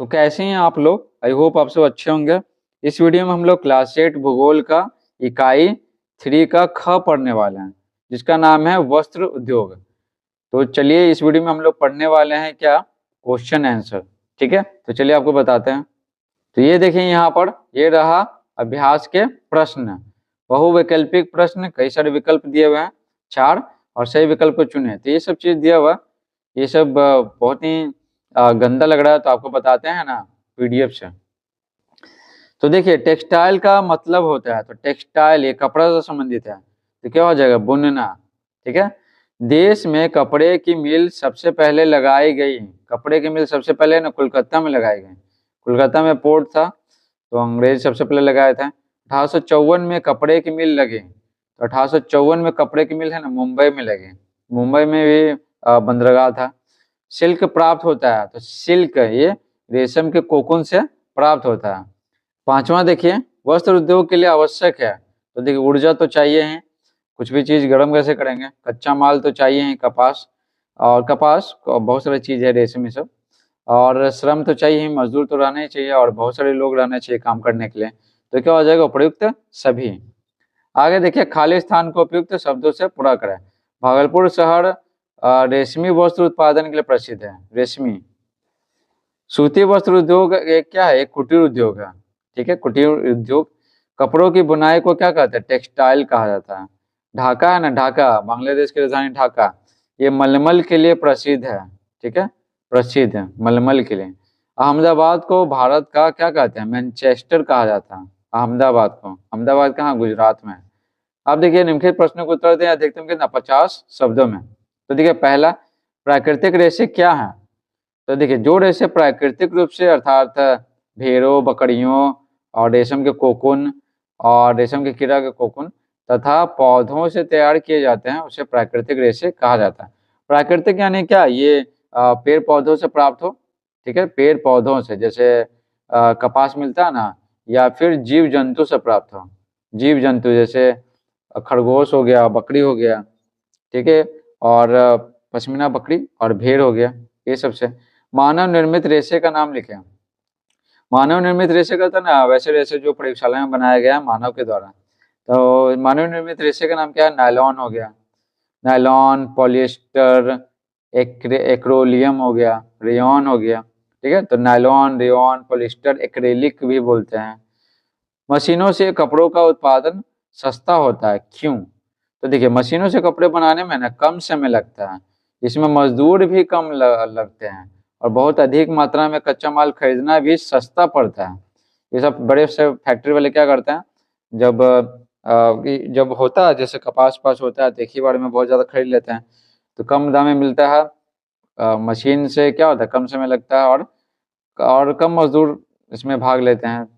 तो कैसे हैं आप लोग। आई होप आप सब अच्छे होंगे। इस वीडियो में हम लोग क्लास 8 भूगोल का इकाई 3 का ख पढ़ने वाले हैं, जिसका नाम है वस्त्र उद्योग। तो चलिए इस वीडियो में हम लोग पढ़ने वाले हैं क्या, क्वेश्चन आंसर। ठीक है, तो चलिए आपको बताते हैं। तो ये देखिए यहाँ पर ये रहा अभ्यास के प्रश्न, बहुविकल्पिक प्रश्न, कई सारे विकल्प दिए हुए हैं 4, और सही विकल्प को चुने। तो ये सब चीज दिया हुआ, ये सब बहुत ही गंदा लग रहा है, तो आपको बताते हैं ना पीडीएफ से। तो देखिए टेक्सटाइल का मतलब होता है, तो टेक्सटाइल ये कपड़ा से संबंधित है, तो क्या हो जाएगा बुनना। ठीक है, देश में कपड़े की मिल सबसे पहले लगाई गई, कपड़े की मिल सबसे पहले ना कोलकाता में लगाई गई। कोलकाता में पोर्ट था, तो अंग्रेज सबसे पहले लगाए थे। 1854 में कपड़े की मिल लगी, तो 1854 में कपड़े की मिल है ना मुंबई में लगी। मुंबई में भी बंदरगाह था। सिल्क प्राप्त होता है, तो सिल्क ये रेशम के कोकून से प्राप्त होता है। पांचवा देखिए वस्त्र उद्योग के लिए आवश्यक है, तो देखिए ऊर्जा तो चाहिए ही, कुछ भी चीज गर्म कैसे करेंगे, कच्चा माल तो चाहिए ही, कपास, और कपास बहुत सारी चीज है रेशम ये सब, और श्रम तो चाहिए ही, मजदूर तो रहना ही चाहिए, और बहुत सारे लोग रहना चाहिए काम करने के लिए। तो क्या हो जाएगा उपयुक्त सभी। आगे देखिए खाली स्थान को उपयुक्त शब्दों से पूरा करें। भागलपुर शहर रेशमी वस्त्र उत्पादन के लिए प्रसिद्ध है। रेशमी, सूती वस्त्र उद्योग एक क्या है, एक कुटीर उद्योग है। ठीक है, कुटीर उद्योग। कपड़ों की बुनाई को क्या कहते हैं, टेक्सटाइल कहा जाता है। ढाका है ना, ढाका बांग्लादेश की राजधानी ढाका, ये मलमल के लिए प्रसिद्ध है। ठीक है, प्रसिद्ध है मलमल के लिए। अहमदाबाद को भारत का क्या कहते हैं, मैनचेस्टर कहा जाता है। अहमदाबाद को, अहमदाबाद कहाँ, गुजरात में। आप देखिए निम्नलिखित प्रश्नों को उत्तर दें अधिकतम कितना, 50 शब्दों में। तो देखिए पहला, प्राकृतिक रेशे क्या है। तो देखिए जो रेशे प्राकृतिक रूप से अर्थात भेड़ों, बकरियों और रेशम के कोकून और रेशम के कीड़ा के कोकून तथा पौधों से तैयार किए जाते हैं, उसे प्राकृतिक रेशे कहा जाता है। प्राकृतिक यानी क्या, ये पेड़ पौधों से प्राप्त हो। ठीक है, पेड़ पौधों से, जैसे कपास मिलता है ना, या फिर जीव जंतु से प्राप्त हो। जीव जंतु जैसे खरगोश हो गया, बकरी हो गया। ठीक है, और पश्मीना बकरी और भेड़ हो गया, ये सबसे। मानव निर्मित रेशे का नाम लिखें। मानव निर्मित रेशे का था ना, वैसे रेशे जो प्रयोगशाला में बनाया गया मानव के द्वारा। तो मानव निर्मित रेशे का नाम क्या है, नायलॉन हो गया। नायलॉन, पॉलिएस्टर, एक्रोलियम हो गया, रेयॉन हो गया। ठीक है, तो नायलॉन, रेयॉन, पॉलिएस्टर, एक्रेलिक भी बोलते हैं। मशीनों से कपड़ों का उत्पादन सस्ता होता है, क्यों। तो देखिए मशीनों से कपड़े बनाने में ना कम समय लगता है, इसमें मजदूर भी कम लगते हैं, और बहुत अधिक मात्रा में कच्चा माल खरीदना भी सस्ता पड़ता है। ये सब बड़े से फैक्ट्री वाले क्या करते हैं, जब जब होता है जैसे कपास पास होता है, तो एक ही बार में बहुत ज़्यादा खरीद लेते हैं, तो कम दाम में मिलता है। मशीन से क्या होता है, कम समय लगता है, और कम मजदूर इसमें भाग लेते हैं,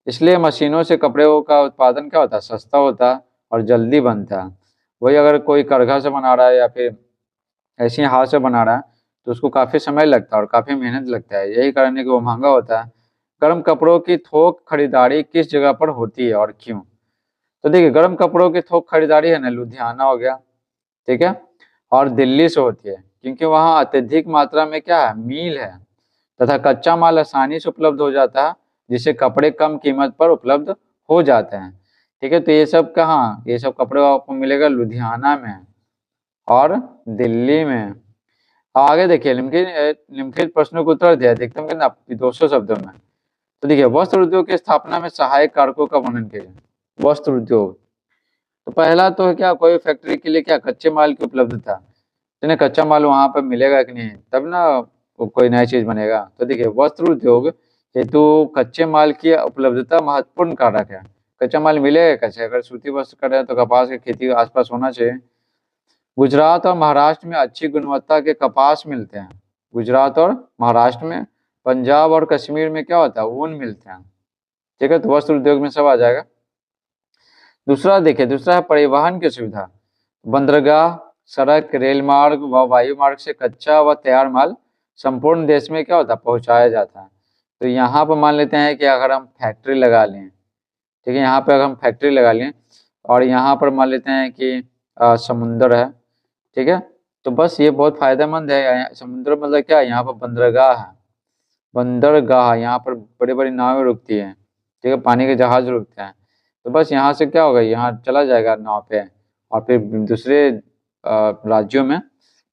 इसलिए मशीनों से कपड़े का उत्पादन क्या होता है, सस्ता होता है और जल्दी बनता है। वही अगर कोई करघा से बना रहा है या फिर ऐसे ही हाथ से बना रहा है, तो उसको काफ़ी समय लगता है और काफ़ी मेहनत लगता है, यही कारण है कि वो महंगा होता है। गर्म कपड़ों की थोक खरीदारी किस जगह पर होती है और क्यों। तो देखिए गर्म कपड़ों की थोक खरीदारी है ना, लुधियाना हो गया। ठीक है, और दिल्ली से होती है, क्योंकि वहाँ अत्यधिक मात्रा में क्या है, मील है, तथा कच्चा माल आसानी से उपलब्ध हो जाता है, जिससे कपड़े कम कीमत पर उपलब्ध हो जाते हैं। ठीक है, तो ये सब कहाँ, ये सब कपड़े आपको मिलेगा लुधियाना में और दिल्ली में। आगे देखिए निम्नलिखित प्रश्नों को उत्तर दिया अधिकतम कितना, 200 शब्दों में। तो देखिए वस्त्र उद्योग की स्थापना में सहायक कारकों का वर्णन कीजिए। वस्त्र उद्योग, तो पहला तो है क्या, कोई फैक्ट्री के लिए क्या कच्चे माल की उपलब्धता, तो नहीं कच्चा माल वहां पर मिलेगा कि नहीं, तब ना वो कोई नई चीज बनेगा। तो देखिए वस्त्र उद्योग हेतु कच्चे माल की उपलब्धता महत्वपूर्ण कारक है। कच्चा माल मिलेगा कैसे, अगर सूती वस्त्र कर रहे हैं तो कपास की खेती आसपास होना चाहिए। गुजरात और महाराष्ट्र में अच्छी गुणवत्ता के कपास मिलते हैं। गुजरात और महाराष्ट्र में, पंजाब और कश्मीर में क्या होता है, ऊन मिलते हैं। ठीक है, तो वस्त्र उद्योग में सब आ जाएगा। दूसरा देखिए, दूसरा है परिवहन की सुविधा। बंदरगाह, सड़क, रेल मार्ग व वायु मार्ग से कच्चा व तैयार माल संपूर्ण देश में क्या होता है, पहुंचाया जाता है। तो यहाँ पर मान लेते हैं कि अगर हम फैक्ट्री लगा लें, ठीक है, यहाँ पे अगर हम फैक्ट्री लगा लें और यहाँ पर मान लेते हैं कि समुंदर है। ठीक है, तो बस ये बहुत फायदेमंद है। समुद्र मतलब क्या है, यहाँ पर बंदरगाह है। बंदरगाह, यहाँ पर बड़ी बड़ी नावें रुकती हैं, ठीक है, पानी के जहाज रुकते हैं। तो बस यहाँ से क्या होगा, यहाँ चला जाएगा नाव पे, और फिर दूसरे राज्यों में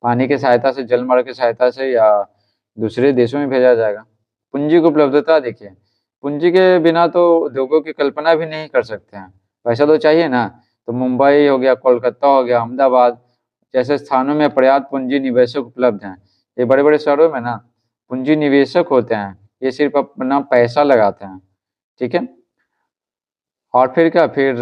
पानी की सहायता से, जलमार्ग की सहायता से या दूसरे देशों में भेजा जाएगा। पूंजी की उपलब्धता देखिए, पूंजी के बिना तो उद्योगों की कल्पना भी नहीं कर सकते हैं, पैसा तो चाहिए ना। तो मुंबई हो गया, कोलकाता हो गया, अहमदाबाद जैसे स्थानों में पर्याप्त पूंजी निवेशक उपलब्ध हैं। ये बड़े बड़े शहरों में ना पूंजी निवेशक होते हैं, ये सिर्फ अपना पैसा लगाते हैं, ठीक है। और फिर क्या, फिर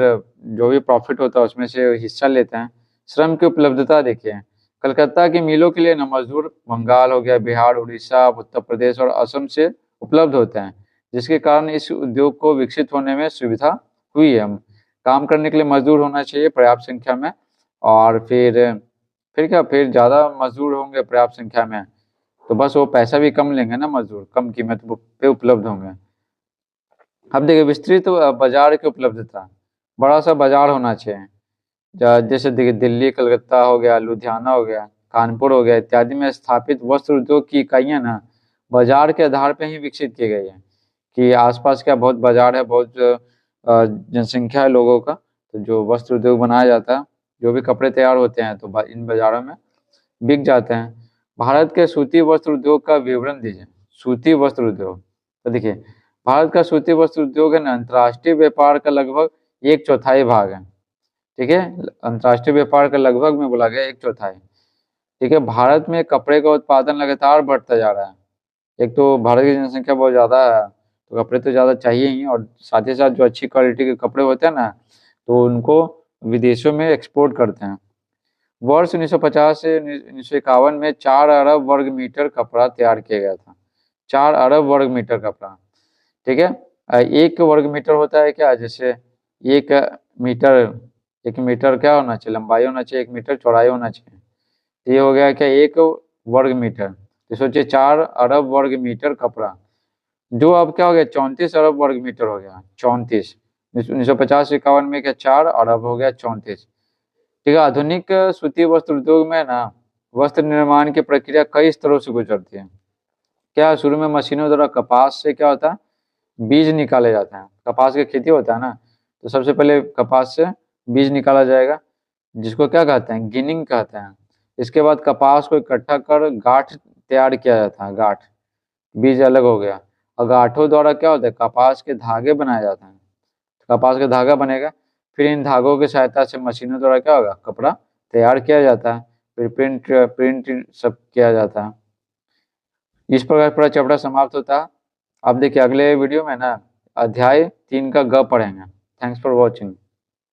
जो भी प्रॉफिट होता है उसमें से हिस्सा लेते हैं। श्रम की उपलब्धता देखिए, कलकत्ता की मिलों के लिए न मजदूर बंगाल हो गया, बिहार, उड़ीसा, उत्तर प्रदेश और असम से उपलब्ध होते हैं, जिसके कारण इस उद्योग को विकसित होने में सुविधा हुई है। काम करने के लिए मजदूर होना चाहिए पर्याप्त संख्या में, और फिर क्या, फिर ज़्यादा मजदूर होंगे पर्याप्त संख्या में तो बस वो पैसा भी कम लेंगे ना, मजदूर कम कीमत पे उपलब्ध होंगे। अब देखिए विस्तृत बाजार की उपलब्धता, बड़ा सा बाजार होना चाहिए। जैसे देखिए दिल्ली, कलकत्ता हो गया, लुधियाना हो गया, कानपुर हो गया इत्यादि में स्थापित वस्त्र उद्योग की इकाइयां ना बाजार के आधार पर ही विकसित की गई है, कि आसपास क्या बहुत बाजार है, बहुत जनसंख्या है लोगों का, तो जो वस्त्र उद्योग बनाया जाता है, जो भी कपड़े तैयार होते हैं तो इन बाजारों में बिक जाते हैं। भारत के सूती वस्त्र उद्योग का विवरण दीजिए। सूती वस्त्र उद्योग, तो देखिए भारत का सूती वस्त्र उद्योग है ना, अंतर्राष्ट्रीय व्यापार का लगभग 1/4 भाग है, ठीक है। अंतर्राष्ट्रीय व्यापार का लगभग में बोला गया 1/4, ठीक है। भारत में कपड़े का उत्पादन लगातार बढ़ता जा रहा है। एक तो भारत की जनसंख्या बहुत ज़्यादा है, तो कपड़े तो ज़्यादा चाहिए ही, और साथ ही साथ जो अच्छी क्वालिटी के कपड़े होते हैं ना, तो उनको विदेशों में एक्सपोर्ट करते हैं। वर्ष 1950 से 1951 में 4 अरब वर्ग मीटर कपड़ा तैयार किया गया था। 4 अरब वर्ग मीटर कपड़ा, ठीक है। एक वर्ग मीटर होता है क्या, जैसे एक मीटर, 1 मीटर क्या होना चाहिए, लंबाई होना चाहिए, 1 मीटर चौड़ाई होना चाहिए। तो ये हो गया क्या, 1 वर्ग मीटर। तो सोचिए 4 अरब वर्ग मीटर कपड़ा, जो अब क्या हो गया 34 अरब वर्ग मीटर हो गया। 34, 1950 से 51 में क्या 4 अरब हो गया 34, ठीक है। आधुनिक सूती वस्त्र उद्योग में ना वस्त्र निर्माण की प्रक्रिया कई स्तरों से गुजरती है। क्या, शुरू में मशीनों द्वारा कपास से क्या होता है, बीज निकाले जाते हैं। कपास की खेती होता है ना, तो सबसे पहले कपास से बीज निकाला जाएगा, जिसको क्या कहते हैं, गिनिंग कहते हैं। इसके बाद कपास को इकट्ठा कर गांठ तैयार किया जाता है, गांठ, बीज अलग हो गया। और गांठों द्वारा क्या होता है, कपास के धागे बनाए जाते हैं, कपास का धागा बनेगा। फिर इन धागों की सहायता से मशीनों द्वारा क्या होगा, कपड़ा तैयार किया जाता है, फिर प्रिंट प्रिंट सब किया जाता है। इस प्रकार पूरा चैप्टर समाप्त होता है। अब देखिए अगले वीडियो में ना अध्याय 3 का ग पढ़ेंगे। Thanks for watching.